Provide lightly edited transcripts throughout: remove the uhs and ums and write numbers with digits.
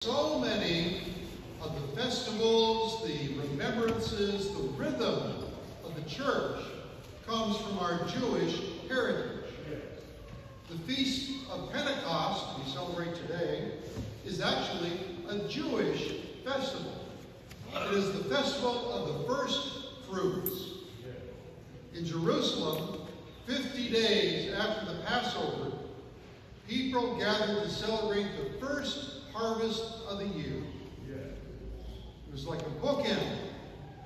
So many of the festivals, the remembrances, the rhythm of the church comes from our Jewish heritage. The Feast of Pentecost we celebrate today is actually a Jewish festival. It is the festival of the first fruits. In Jerusalem, 50 days after the Passover, people gathered to celebrate the first harvest of the year. It was like a bookend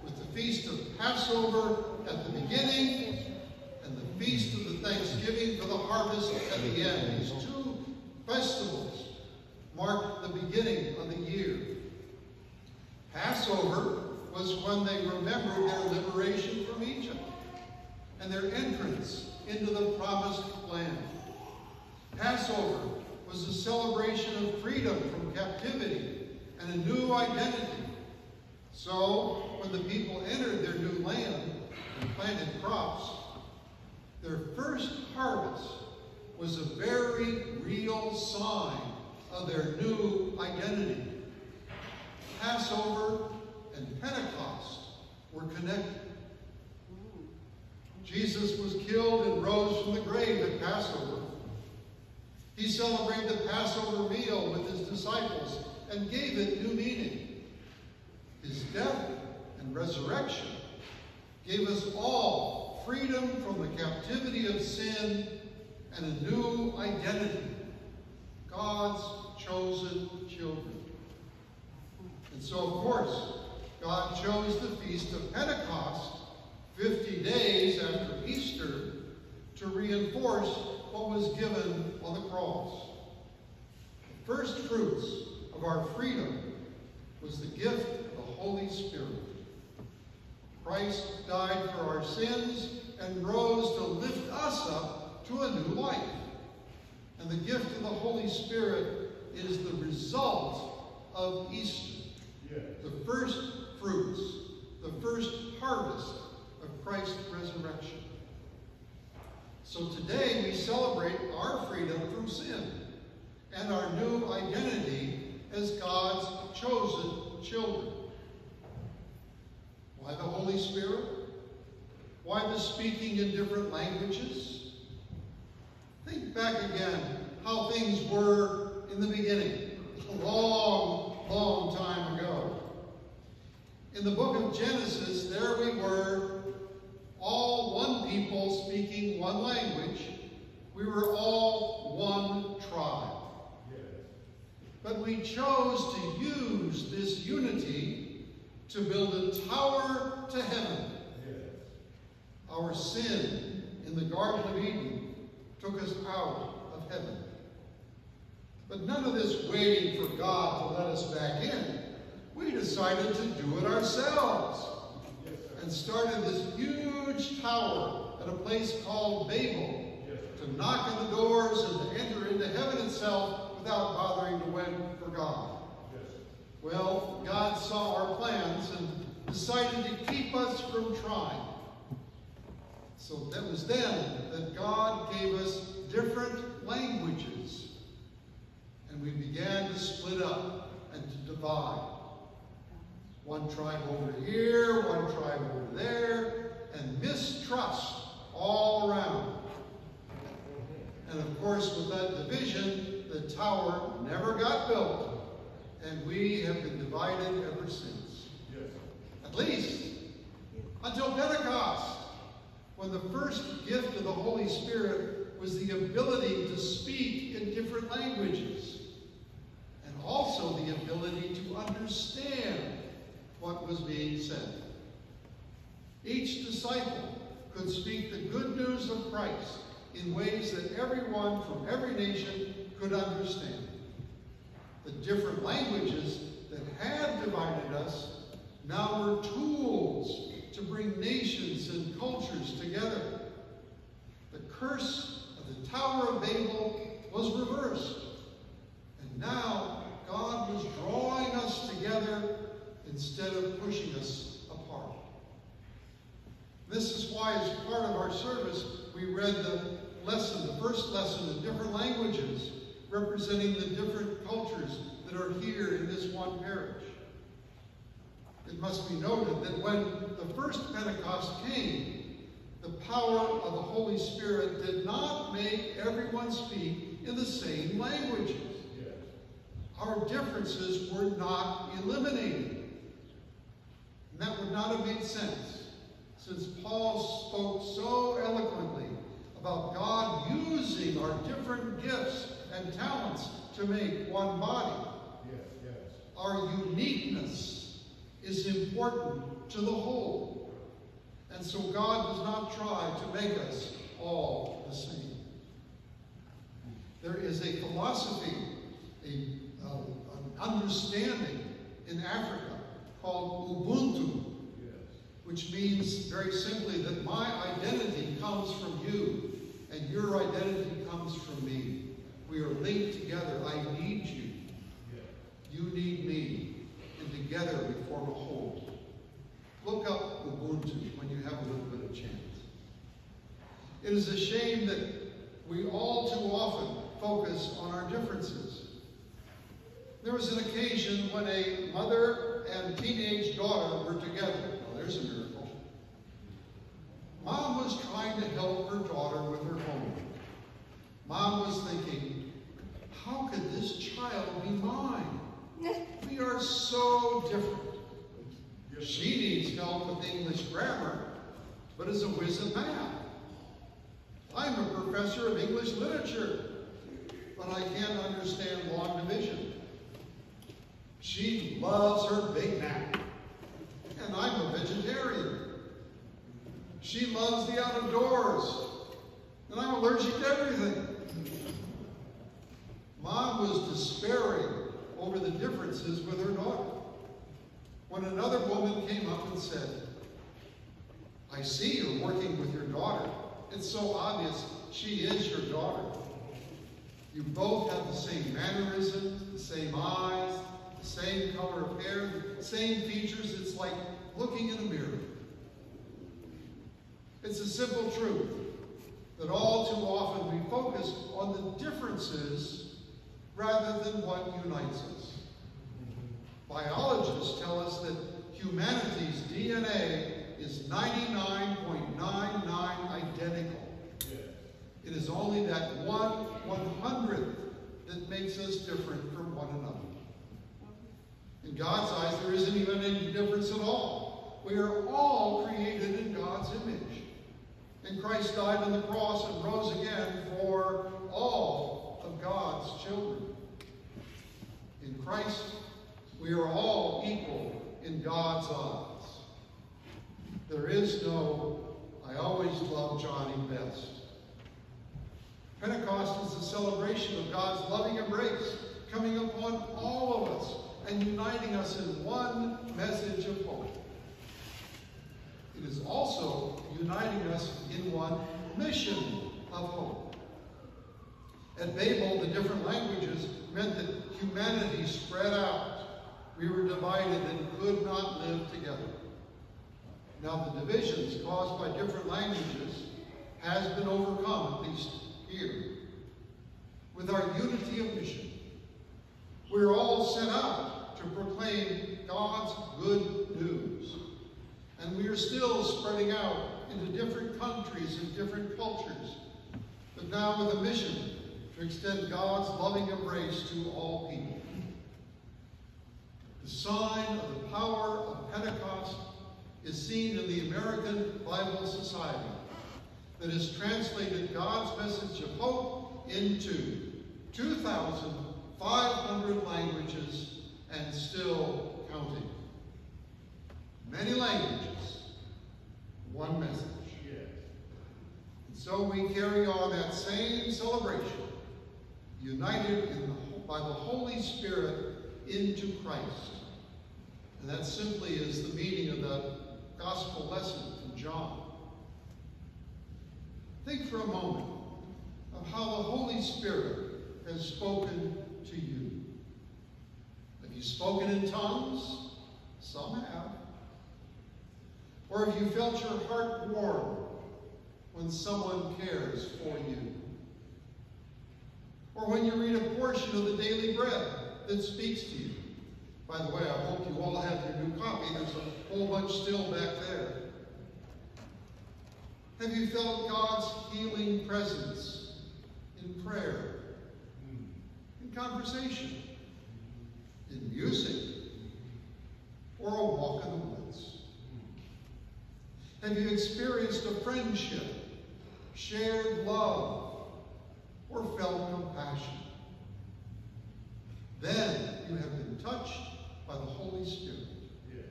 with the Feast of Passover at the beginning and the Feast of the Thanksgiving for the harvest at the end. These two festivals marked the beginning of the year. Passover was when they remembered their liberation from Egypt and their entrance into the promised land. Passover was a celebration of freedom from captivity and a new identity. So, when the people entered their new land and planted crops, their first harvest was a very real sign of their new identity. Passover and Pentecost were connected. Jesus was killed and rose from the grave at Passover. He celebrated the Passover meal with his disciples and gave it new meaning. His death and resurrection gave us all freedom from the captivity of sin and a new identity, God's chosen children. And so, of course, God chose the Feast of Pentecost 50 days after Easter to reinforce what was given on the cross. The first fruits of our freedom was the gift of the Holy Spirit. Christ died for our sins and rose to lift us up to a new life. And the gift of the Holy Spirit is the result of Easter. The first fruits, the first harvest of Christ's resurrection. So today we celebrate our freedom from sin and our new identity as God's chosen children. Why the Holy Spirit? Why the speaking in different languages? Think back again how things were in the beginning, a long, long time ago. In the book of Genesis, there we were, all one people speaking one language. We were all one tribe. But we chose to use this unity to build a tower to heaven. Our sin in the Garden of Eden took us out of heaven. But none of this waiting for God to let us back in. We decided to do it ourselves and started this huge tower at a place called Babel to knock on the doors and to enter into heaven itself without bothering to wait for God. Well, God saw our plans and decided to keep us from trying. So that was then that God gave us different languages. And we began to split up and to divide. One tribe over here, one tribe over there, and mistrust all around. And of course, with that division, the tower never got built, and we have been divided ever since. At least until Pentecost, when the first gift of the Holy Spirit was the ability to speak in different languages, and also the ability to understand what was being said. Each disciple could speak the good news of Christ in ways that everyone from every nation could understand. The different languages that had divided us now were tools to bring nations and cultures together. The curse of the Tower of Babel was reversed. And now God was drawing us together instead of pushing us apart. This is why, as part of our service, we read the lesson, the first lesson in different languages, representing the different cultures that that are here in this one parish. It must be noted that when the first Pentecost came, the power of the Holy Spirit did not make everyone speak in the same languages. Yes. Our differences were not eliminated. And that would not have made sense, since Paul spoke so eloquently about God using our different gifts and talents to make one body. Yes, yes. Our uniqueness is important to the whole. And so God does not try to make us all the same. There is a philosophy, an understanding in Africa called Ubuntu, which means very simply that my identity comes from you and your identity comes from me. We are linked together. I need you. You need me. And together we form a whole. Look up Ubuntu when you have a little bit of chance. It is a shame that we all too often focus on our differences. There was an occasion when a mother and teenage daughter were together. Well, there's a miracle. Mom was trying to help her daughter with her homework. Mom was thinking, how could this child be mine? We are so different. She needs help with English grammar, but is a whiz at math. I'm a professor of English literature, but I can't understand long division. She loves her Big Mac, and I'm a vegetarian. She loves the out of doors, and I'm allergic to everything. Mom was despairing over the differences with her daughter, when another woman came up and said, I see you're working with your daughter. It's so obvious she is your daughter. You both have the same mannerisms, the same eyes, the same color of hair, the same features. It's like looking in a mirror. It's a simple truth that all too often we focus on the differences rather than what unites us. Biologists tell us that humanity's DNA is 99.99 identical. It is only that 1/100th that makes us different from one another. In God's eyes, there isn't even any difference at all. We are all created in God's image. And Christ died on the cross and rose again for all of God's children. In Christ, we are all equal in God's eyes. There is no, I always love Johnny best. Pentecost is a celebration of God's loving embrace coming upon all of us and uniting us in one message of hope. It is also uniting us in one mission of hope. At Babel, the different languages meant that humanity spread out. We were divided and could not live together. Now the divisions caused by different languages has been overcome, at least here. With our unity of mission, we're all sent out to proclaim God's good news. And we are still spreading out into different countries and different cultures, but now with a mission to extend God's loving embrace to all people. The sign of the power of Pentecost is seen in the American Bible Society that has translated God's message of hope into 2,500 languages and still counting. Many languages, one message. And so we carry on that same celebration, united by the Holy Spirit into Christ. And that simply is the meaning of the gospel lesson from John. Think for a moment of how the Holy Spirit has spoken to you. Have you spoken in tongues? Some have. Or have you felt your heart warm when someone cares for you? Or when you read a portion of the daily bread that speaks to you. By the way, I hope you all have your new copy. There's a whole bunch still back there. Have you felt God's healing presence in prayer, in conversation, in music, or a walk in the woods? Have you experienced a friendship, shared love, or felt compassion? Then you have been touched by the Holy Spirit. Yes.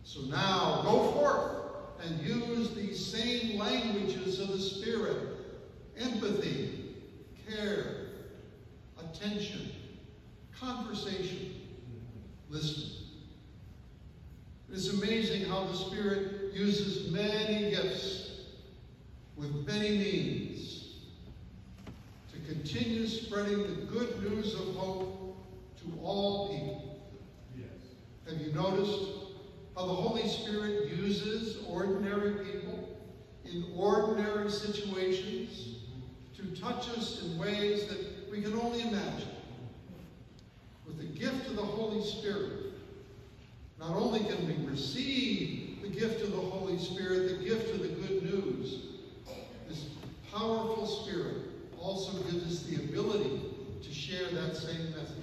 So now go forth and use these same languages of the Spirit: empathy, care, attention, conversation, listening. It's amazing how the Spirit uses many gifts with many means to continue spreading the good news of hope to all people. Yes. Have you noticed how the Holy Spirit uses ordinary people in ordinary situations to touch us in ways that we can only imagine? With the gift of the Holy Spirit, not only can we receive the gift of the Holy Spirit, the gift of the good news, this powerful Spirit also gives us the ability to share that same message.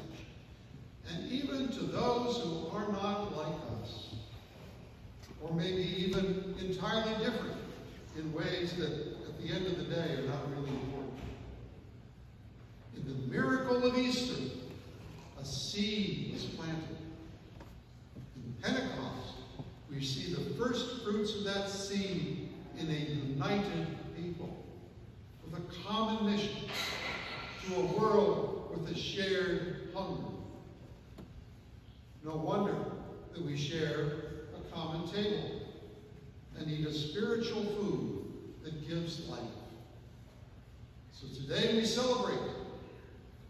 And even to those who are not like us, or maybe even entirely different in ways that at the end of the day are not really important. In the miracle of Easter, a seed was planted. In Pentecost, we see the first fruits of that seed in a united people with a common mission to a world with a shared hunger. No wonder that we share a common table and eat a spiritual food that gives life. So today we celebrate.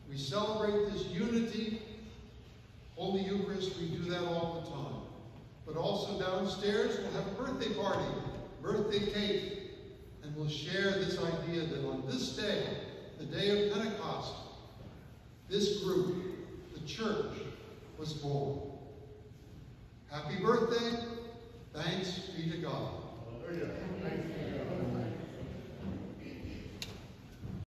We celebrate this unity. Holy Eucharist, we do that all the time. But also downstairs, we'll have a birthday party, birthday cake, and we'll share this idea that on this day, the day of Pentecost, this group, the church, was born. Happy birthday. Thanks be to God. Hallelujah. Thanks be to God.